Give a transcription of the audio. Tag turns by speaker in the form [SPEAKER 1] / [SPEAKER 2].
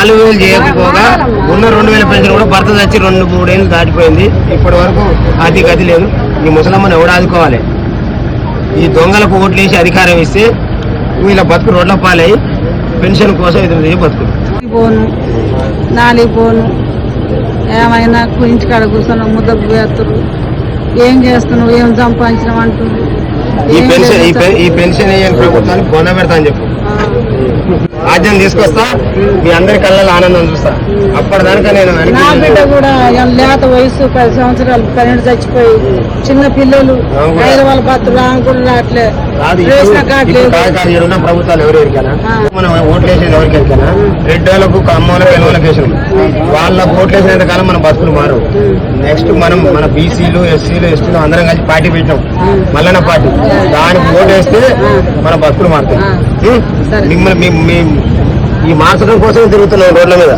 [SPEAKER 1] 4000 చేయకపోగా ఉన్న 2000 పెన్షన్ కూడా భర్త వచ్చి 2-3 ఏళ్ళు దాటిపోయింది. ఇప్పటి వరకు అది గతి లేదు. ఈ ముసలమ్మని ఎవడు ఆదుకోవాలి? ఈ దొంగలకు ఓట్లు వేసి అధికారం ఇస్తే వీళ్ళ బతుకు రోడ్ల పాలై పెన్షన్ కోసం ఎదురు బతుకు
[SPEAKER 2] పోను ఏమైనా ఇంటికాడ కూర్చొని ముద్దకు వేస్తారు. ఏం చేస్తున్నావు, ఏం సంపాదించినావు అంటున్నారు.
[SPEAKER 1] ఈ పెన్షన్ వేయని ప్రభుత్వాన్ని బొంద పెడతా అని చెప్పు. రాజ్యం తీసుకొస్తా, మీ అందరి కళ్ళలో ఆనందం చూస్తా. అప్పటిదానిక నేను
[SPEAKER 2] నా బిడ్డ కూడా లేత వయసు 10 సంవత్సరాలు 12 చచ్చిపోయి చిన్న పిల్లలు వాళ్ళ భర్తలు ఆమె కూడా రావట్లే.
[SPEAKER 1] ఉన్న ప్రభుత్వాలు ఎవరెవరికైనా మనం ఓట్లు వేసేది ఎవరికైనా రెడ్డోళ్ళకు కమ్మోళ్ళకు ఎన్నోళ్ళకి వేసినాం. వాళ్ళకు ఓట్లు వేసినంత కాలం మన బతుకులు మారు. నెక్స్ట్ మనం మన బీసీలు ఎస్సీలు ఎస్టీలు అందరం కలిసి పార్టీ పెట్టాం, మల్లన్న పార్టీ. దానికి ఓటు వేస్తే మన బతుకులు మారుతాయి. మిమ్మల్ని ఈ మార్చడం కోసం తిరుగుతున్నాం రోడ్ల మీద.